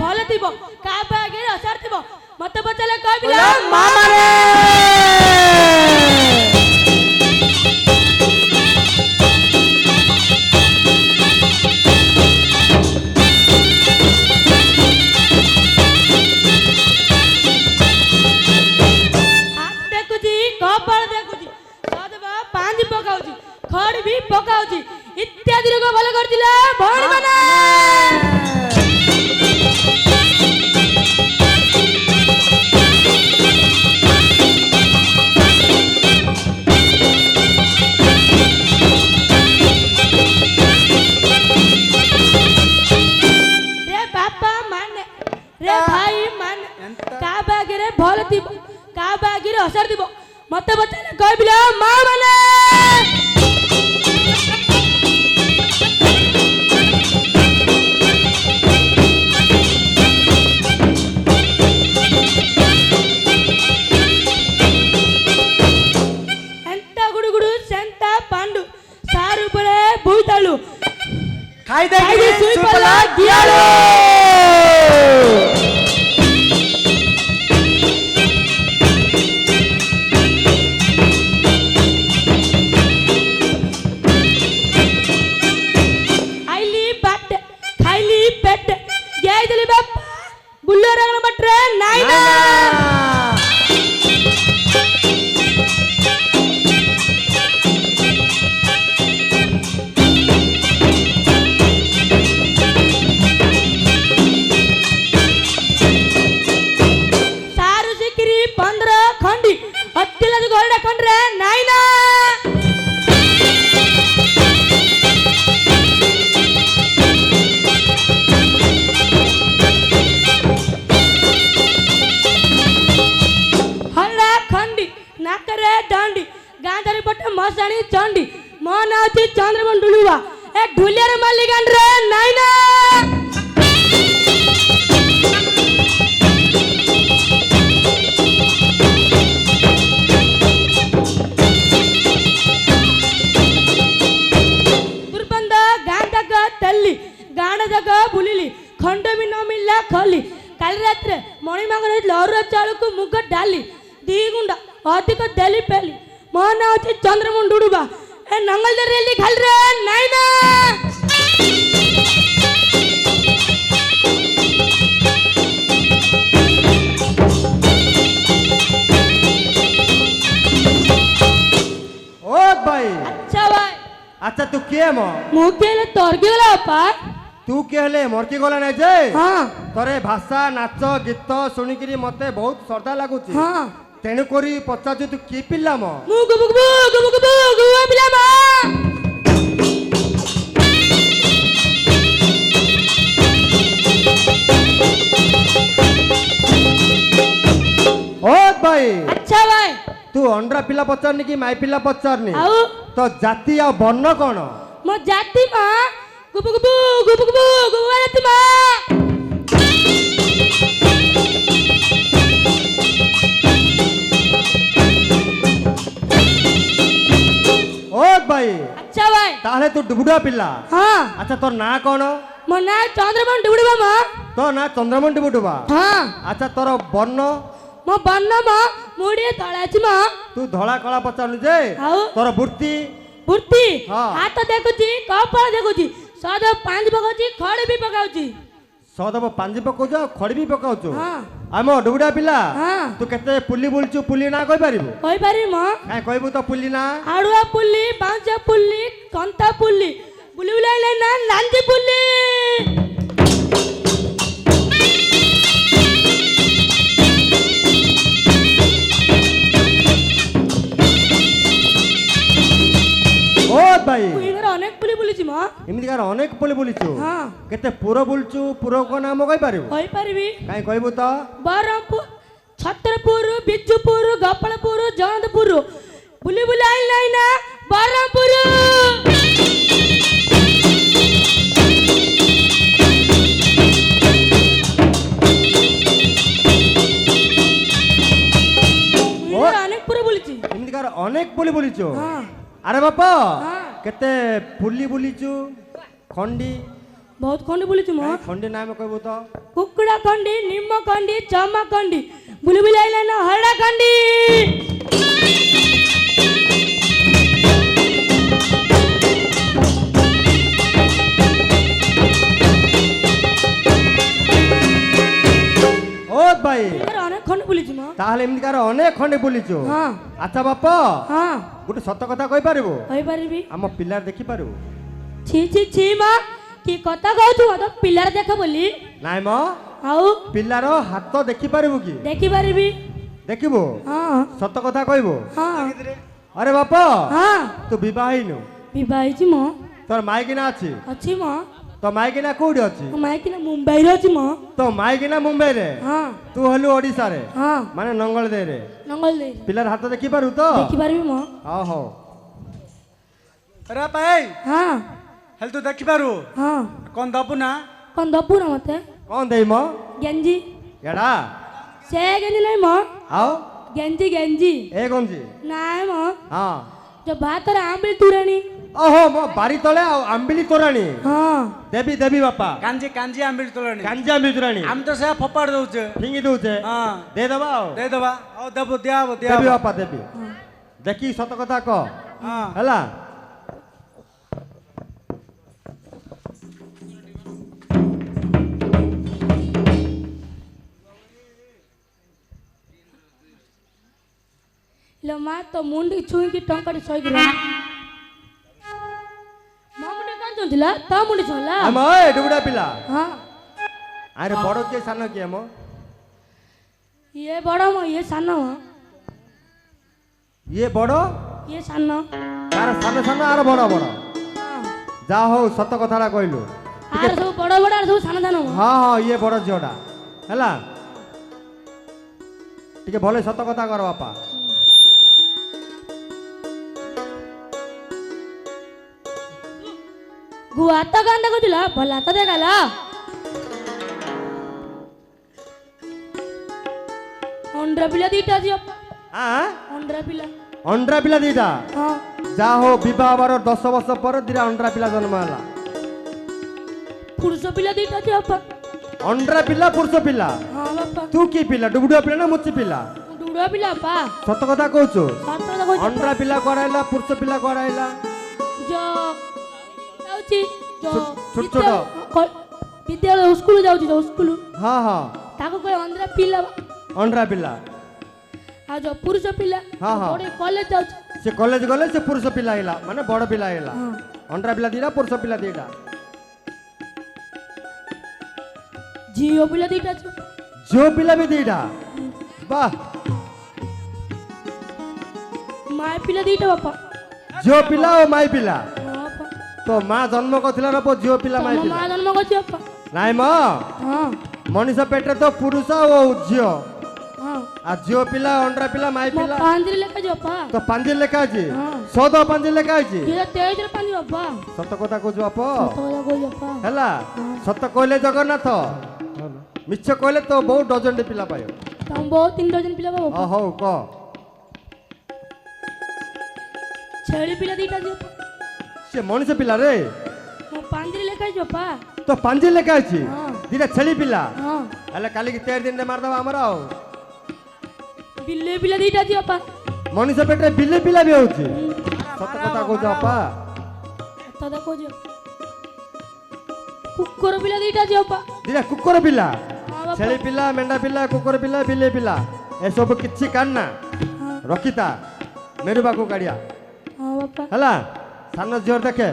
ଭଲ ଥିବ କାହା ଆଗରେ ଅସାର ଥିବ ମତେ ପଚାରିଲେ କହିବି ମାମା ରେ ଦେଖୁଛି କପାଳ ଦେଖୁଛି ସଦବା ପାଞ୍ଜି ପକାଉଛି ଖଡି ବି ପକାଉଛି ଇତ୍ୟାଦି ରୋଗ ଭଲ କରିଥିଲା ଭଉଣୀ ମାନେ रे बापा ମାନେ रे ଭାଇ ମାନେ କାହା ବାଗରେ ଭଲ ଥିବ କାହା ବାଗରେ ଅସର ଥିବ ମତେ ପଚାରିଲେ କହିବି ମା ମାନେ ଏନ୍ତା ଗୁଡୁଗୁଡୁ ସେନ୍ତା ପାଣ୍ଡୁ ସାର ଉପରେ ବୁଇତାଳୁ ଖାଇ ଦେଇକି ଶୋଇ ପଡିଲା ଗିଆଳୁ आइली बाट खाइली पेट गई दिली बापा बुल्लो रगन बटरे नाई ना सारू सिकरी 15 खंडी अत्तिला गोरडा खंडरे नाई ना हल्ला खंडी नाकरे डांडी गांधारी पट्टे मसाणी चंडी मो ना अछि चंद्रमन डुलुवा ए ढुलियार मालिकान रे नाई ना दुर्बंध गांधक तल्ली गाणदक बुलिली खंड भी न मिलला खली काली रात्रे मणिमांगर लौर चालू को मुग डाली दी गुंडा अधिक देली पेली मोहन अच्छी चंद्रमुंड डुडुबा ए नंगल रेली खाल रे नाई ना ओ भाई अच्छा भाई अच्छा तू किए मो मुकेले तोरगी गला अपा तू किए हेले मरकी गला नै जे हां तोरे भाषा नाच गीत सुनिकरी मते बहुत श्रद्धा लागुची हां तेणु करी पचाजु तू की पिल्ला मो मुगु मुगु मुगु मुगु गुवा बिला मा ओ भाई अच्छा भाई तू अंडरा पिला पचारनी कि माई पिला पचारनी आउ तो जाति आ वर्ण कोन मो जाति मा गुबु गुबु गुबु गुबु गुवा जाति मा ओ भाई अच्छा भाई ताले तू डुबुडा पिला हां अच्छा तोर ना कोन मो ना चंद्रमन डुबुडुबा मा तो ना चंद्रमन डुबुडुबा हां अच्छा तोर वर्ण मो बन्न मा मुडी तळाची मा तू धळा कळा पचारनु जे आउ तोर बुर्ती बुर्ती हाँ। हाथ देखुची कपाळ देखुची सद पांच पकाउची खड़ी भी पकाउची सदब पांजी पकाउछ खड़ी भी पकाउछ हां आम डुबुडा पिला हां तू केते पुल्ली बुलचु पुल्ली ना कहि पारिबु कहि पारि म काई कहबु तो पुल्ली ना आडुआ पुल्ली बांचा पुल्ली कंता पुल्ली बुली बुलाई ना लांजी पुल्ली ओ भाई इधर अनेक पुली बुलीची म एमिति कार अनेक पुल्ली बुलिचु हां केते पुरो बुलचु पुरो को नाम कहि पारिबु कहि पारिबी काई कहबु तो बरमपुर छत्रपुर बिजुपुर गोपालपुर जयंतपुर बुली बुलाई नहीं ना बरमपुर अनेक पुली बुलीचु हाँ अरे बापा हाँ केते पुली बुलीचु खंडी ବହୁତ ଖଣ୍ଡି ବୁଲିଛୁ ମ ଖଣ୍ଡି ନାମ କହିବୁ ତ କୁକୁଡ଼ା ଖଣ୍ଡି ନିମ ଖଣ୍ଡି ଚମା ଖଣ୍ଡି ବୁଲି ବୁଲି ଆଇଲା ନା ହରଡ଼ା ଖଣ୍ଡି ଓ ଭାଇ ଅନେକ ଖଣ୍ଡି ବୁଲିଛୁ ମ ତାହେଲେ ଏମିତି କାର ଅନେକ ଖଣ୍ଡେ ବୁଲିଛୁ ହଁ ଆଚ୍ଛା ବାପ ହଁ ଗୋଟେ ସତ କଥା କହିପାରିବୁ କହିପାରିବି ଆମ ପିଲାର ଦେଖିପାରିବୁ ଛି ଛି ଛି ମା କି କଥା କହୁଛୁ ମତ ପିଲାର ଦେଖ ବୋଲି ନାଇଁ ମ ଆଉ ପିଲାର ହାତ ଦେଖିପାରିବୁ କି ଦେଖିପାରିବି ଦେଖିବୁ ହଁ ସତ କଥା କହିବୁ ହଁ ଆରେ ବାପ ହଁ ତୁ ବିବାହ ହେଇନୁ ବିବାହ ହେଇଛି ମ ତୋର ମାଇକିନା ଅଛି ଅଛି ମ ତୋ ମାଇକିନା କୋଉଠି ଅଛି ମୋ ମାଇକିନା ମୁମ୍ବାଇରେ ଅଛି ମ ତୋ ମାଇକିନା ମୁମ୍ବାଇରେ ହଁ ତୁ ହେଲୁ ଓଡିଶାରେ ହଁ ମାନେ ନଙ୍ଗଳଦେରେ ନଙ୍ଗଲ ଦେଇ ପିଲାର ହାତ ଦେଖିପାରୁ ତ ଦେଖିପାରିବି ମ ହଉ ହଉ रे पाई ହଁ हेल तू देखि पारू ହଁ कौन दबु ना କଣ ଦବୁ ନା ମତେ କଣ ଦେଇ ମ ଗେଞ୍ଜି ଏଡା ସେ ଗେଞ୍ଜି ନାଇଁ ମ ଆଉ ଗେଞ୍ଜି ଗେଞ୍ଜି ଏ ଗଞ୍ଜି ନାଇଁ ମ ହଁ ଯୋଉ ଭାତରେ ଆମ୍ବିଳି ତୁରାଣି ଓହୋ ମୋ ବାରି ତଳେ ଆଉ ଆମ୍ବିଳି ତୋରାଣି ହଁ ଦେବି ଦେବି ବାପା कांजी कांजी आंबिल तोलनी କାଞ୍ଜି ଆମ୍ବିଳି ତୋରାଣି हम तो से फपाड़ दउचे ଫିଙ୍ଗି ଦଉଛେ हां ଦେଇଦବା ଆଉ दे दबा ओ दबु दियाबो ଦେବି दियाबो ବାପା ଦେବି ଦେଖି ସତ କଥା କହ हां ହେଲା लो ମା ତ ମୁଣ୍ଡି ଛୁଇଁକି ଟଙ୍କାଟି ଶୋଇଥିଲା ମୋ ମୁଣ୍ଡି କାଇଁ ଚୁଥିଲା ତା ମୁଣ୍ଡି ଛୁଇଁଲା ଆମ ଏ ଡୁଗୁଡା ପିଲା ହଁ ଆରେ ବଡ କିଏ ସାନ କିଏ ମ ଇଏ ବଡ ମ ଇଏ ସାନ ମ ଇଏ ବଡ ଇଏ ସାନ ତାର ସାନ ସାନ ଆର ବଡ ବଡ ହଁ ଯାହା ହଉ ସତ କଥାଟା କହିଲୁ ଆର ସବୁ ବଡ ବଡ ଆର ସବୁ ସାନ ସାନ ମ ହଁ ହଁ ଇଏ ବଡ ଝିଅଟା ହେଲା ଟିକେ ଭଲ ସତ କଥା କର ବାପା ଗୁଆ ତ କାନ୍ଦ କରୁଥିଲା ଭଲ ତ ଦେଖାଲା ଅଣ୍ଡ୍ର ପିଲା ଦିଟା ଝିଅ ଆଁ ଅଣ୍ଡ୍ର ପିଲା ଅଣ୍ଡ୍ରା ପିଲା ଦିଟା ହଁ ଯାହା ହଉ ବିବାହ ହବାର 10 ବର୍ଷ ପରେ ଦିଟା ଅଣ୍ଡ୍ରା ପିଲା ଜନ୍ମ ହେଲା ପୁରୁଷ ପିଲା ଦିଟା ଝିଅ ବାପା ଅଣ୍ଡ୍ରା ପିଲା ପୁରୁଷ ପିଲା ହଁ ବାପା ତୁ କି ପିଲା ଡୁବୁଡୁଆ ପିଲା ନା ମୁଚି ପିଲା ଡୁଡୁଆ ପିଲା ବାପା ସତ କଥା କହୁଛୁ ସତ କଥା କହୁଛି ଅଣ୍ଡ୍ରା ପିଲା କୁଆଡେ ଆଇଲା ପୁରୁଷ ପିଲା କୁଆଡେ ଆଇଲା जो ଯାଉଛି ଛୋଟ ଛୋଟ ବିଦ୍ୟାଳୟ ସ୍କୁଲ ଯାଉଛି ଯୋଉ ସ୍କୁଲ ହଁ ହଁ ତାକୁ କହେ ଅଣ୍ଡ୍ରା ପିଲା ଅଣ୍ଡ୍ରା ପିଲା ଆଉ ଯୋଉ ପୁରୁଷ ପିଲା ହଁ, ହଁ। ବଡ କଲେଜ ଯାଉଛି ସେ କଲେଜ ଗଲେ ସେ ପୁରୁଷ ପିଲା ହେଇଲା ମାନେ ବଡ ପିଲା ହେଇଲା ହଁ ଅଣ୍ଡ୍ରା ପିଲା ଦିଟା ପୁରୁଷ ପିଲା ଦିଟା ଝିଅ ପିଲା ଦିଟା ଝିଅ ଝିଅ ପିଲା ବି ଦିଟା ବାହ ମା ପିଲା ଦିଟା ବାପା ଝିଅ ପିଲା ଓ ମାଇ ପିଲା ହଁ ବାପା ତ ମା ଜନ୍ମ କରିଥିଲା ନା ପୁଅ ଝିଅ ପିଲା ମାଇ ତମ ପିଲା ମା ଜନ୍ମ କରିଛି ବାପା ନାଇଁ ମ ହଁ ମଣିଷ ପେଟରେ ତ ପୁରୁଷ ଓ ଝିଅ ହଁ ଆଉ ଝିଅ ପିଲା ଅଣ୍ଡ୍ରା ପିଲା ମାଇ ମୋ ପିଲା ପାଞ୍ଜିରେ ଲେଖା ଯିବ ବାପା ତ ପାଞ୍ଜି ଲେଖା ଅଛି ହଁ। 105 ଲେଖା ଅଛି 2023 ପାଞ୍ଜି ବାପା ସତ କଥା କହୁଛୁ ବାପ ସତ କଥା କହୁଛି ବାପା ହେଲା ସତ କହିଲେ ଜଗନ୍ନାଥ ମିଛ କହିଲେ ତ ବହୁତ ଡଜନଟେ ପିଲା ପାଇବ ତମ ବହୁତ 3 ଡଜନ ପିଲା ବାପା ହଉ କହ ଛେଳି ପିଲା ଦିଟା ଝିଅ ବାପା ସେ ମଣିଷ ପିଲା ରେ ମୋ ପାଞ୍ଜିରେ ଲେଖା ହେଇଛି ବାପା ତ ପାଞ୍ଜି ଲେଖା ଅଛି ହଁ। ଦିଟା ଛେଳି ପିଲା ହଁ ହେଲେ କାଲିକି 13 ଦିନରେ ମାରିଦବା ଆମର ଆଉ ବିଲେଇ ପିଲା ଦିଟା ଝିଅ ବାପା ମଣିଷ ପେଟରେ ବିଲେ ପିଲା ବି ହଉଛି ସତ କଥା କହୁଛ ବାପା ସତ କଥା କହୁଛି କୁକୁର ପିଲା ଦିଟା ଝିଅ ବାପା ଦିଟା କୁକୁର ପିଲା ହଁ ବାପା ଛେଳି ପିଲା ମେଣ୍ଢା ପିଲା କୁକୁର ପିଲା ବିଲେ ପିଲା ଏସବୁ କିଛି କାଢନା ହଁ ରଖିତା ମେରୁବାକୁ କାଢିଆ ହଁ ବାପା ହେଲା ସାନ ଝିଅ ଦେଖେ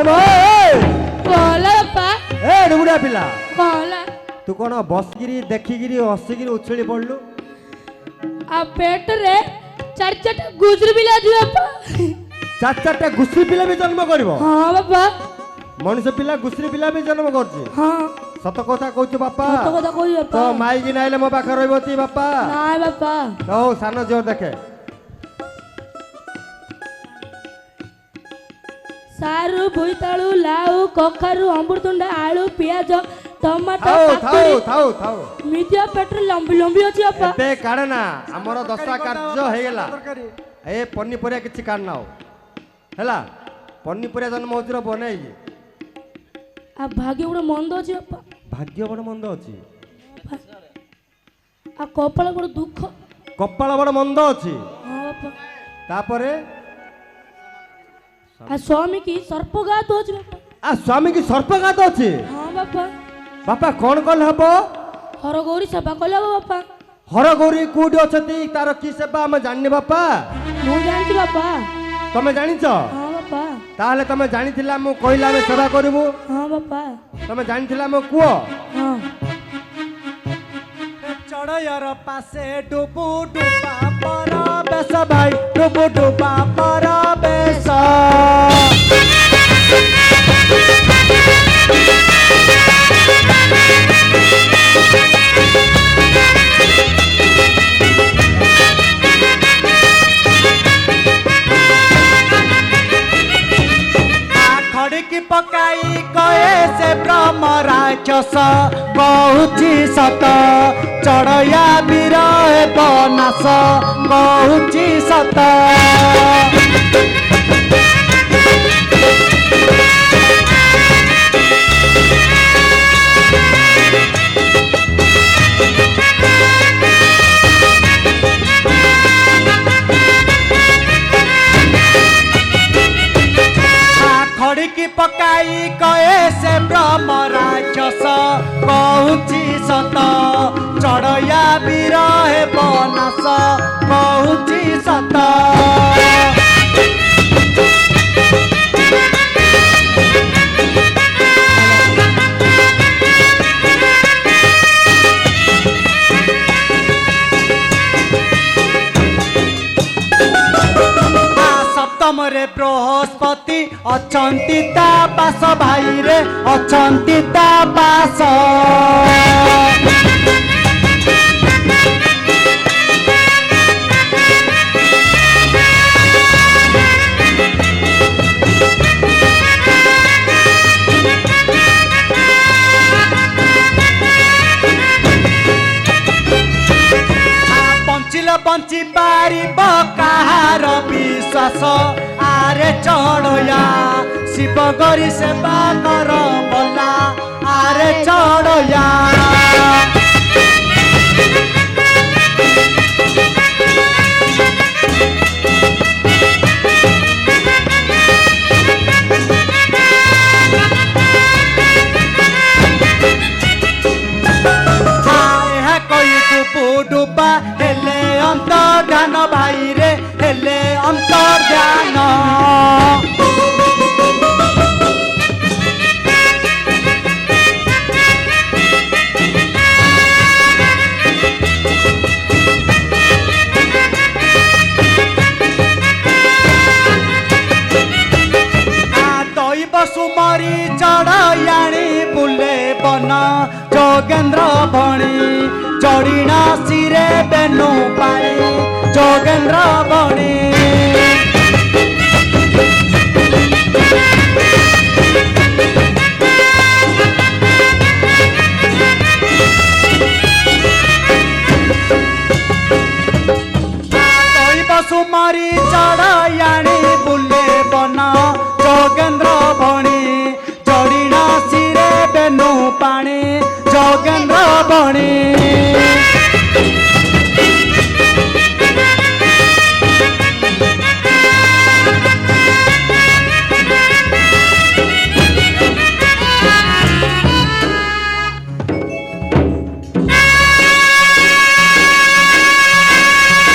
କଲା ବାପା ଏ ଡୁଗୁଡା ପିଲା କଲା ତୁ କଣ ବସିକିରି ଦେଖିକିରି ହସିକିରି ଉଛଳି ପଡିଲୁ ଆଉ ପେଟରେ ଚାରି ଚାରିଟା ଗୁଜୁର ପିଲା ଝିଅ ବାପା ଚାରିଟା ଘୁଷୁରି ପିଲା ବି ଜନ୍ମ କରିବ ହଁ ବାପା ମଣିଷ ପିଲା ଘୁଷୁରି ପିଲା ବି ଜନ୍ମ କରୁଛି ହଁ ସତ କଥା କହୁଛୁ ବାପା ସତ କଥା କହୁଛି ତ ବାପା ମାଇକି ନାଇଲେ ମୋ ପାଖରେ ରହିବ ତି ବାପା ନାଇଁ ବାପା ହଉ ସାନ ଝିଅ ଦେଖେ ସାରୁ ବୋଇତାଳୁ ଲାଉ କଖାରୁ ଅମୃତଭଣ୍ଡା ଆଳୁ ପିଆଜ ଟମାଟୋ ଥାଉ କାକୁଡି ଥାଉ ଥାଉ ଥାଉ ମିଡ଼ିଆ ପେଟରେ ଲମ୍ବି ଲମ୍ବି ଅଛି ବାପା ଏବେ କାଢେ ନା ଆମର ଦଶଟା କାର୍ଯ୍ୟ ହେଇଗଲା ତରକାରୀ ଏ ପନିପରିବା କିଛି କାଢ ନା ଆଉ ହେଲା ପନିପରିବା ଜନ୍ମ ହଉଛି ବନେଇକି ଆଉ ଭାଗ୍ୟ ଗୋଟେ ମନ୍ଦ ଅଛି ବାପା ଭାଗ୍ୟ ବଡ ମନ୍ଦ ଅଛି ଆଉ କପାଳ ଗୋଟେ ଦୁଃଖ କପାଳ ବଡ ମନ୍ଦ ଅଛି ହଁ ବାପା ତାପରେ ଆଉ ସ୍ୱାମୀ କି ସର୍ପଘାତ ହଉଛି ବାପା ଆ ସ୍ୱାମୀ କି ସର୍ପଘାତ ଅଛି ହଁ ବାପା ବାପା କଣ କଲେ ହବ ହରଗୌରୀ ସେବା କଲେ ହବ ବାପା ହରଗୌରୀ କୋଉଠି ଅଛନ୍ତି ତାର କି ସେବା ଆମେ ଜାଣିନି ବାପା ମୁଁ ଜାଣିଛି ବାପା ତମେ ଜାଣିଛ ହଁ ବାପା ତାହେଲେ ତମେ ଜାଣିଥିଲା ମୁଁ କହିଲା ଆମେ ସେବା କରିବୁ ହଁ ବାପା ତମେ ଜାଣିଥିଲା ମୁଁ କୁହ ହଁ ଚଢୟର ପାଶେ ଡୁବୁ ଡୁବା ପର ବେଶ ଭାଇ ଡୁବୁ ଡୁବା ପର ବେଶ ଖଡ଼ିକି ପକାଇ କହେ ସେ ବ୍ରହ୍ମ ରାକ୍ଷସ କହୁଛି ସତ ଚଢୟା ବୀର ହେବ ନାଶ କହୁଛି ସତ ଖଡ଼ିକି ପକାଇ କହେ ସେ ବ୍ରହ୍ମ ରାକ୍ଷସ କହୁଛି ସତ ଚଢୟା ବୀର ହେବ ନାଶ କହୁଛି ସତ ସପ୍ତମରେ ବୃହସ୍ପତି ଅଛନ୍ତି ତା ପାଶ ଭାଇରେ ଅଛନ୍ତି ତା ପାଶ ବଞ୍ଚିଲେ ବଞ୍ଚି ପାରିବ କାହାର ବିଶ୍ୱାସ ଆରେ ଚଢୟା ଶିବ ଗରି ସେବା କର ବଲା ଆରେ ଚଢୟା ଏହା କହି ଡୁବୁ ଡୁବା ହେଲେ ଅନ୍ତର୍ଧାନ ଭାଇରେ ହେଲେ ଅନ୍ତର୍ଧାନ ଦୈବ ସୁମରି ଚଢୟାଣୀ ବୁଲେ ବନ ଯୋଗେନ୍ଦ୍ର ଭଣୀ ଚଢିଣା ଶିରେ ବେନୁ ପାଣି ଯୋଗେନ୍ଦ୍ର ଭଣୀ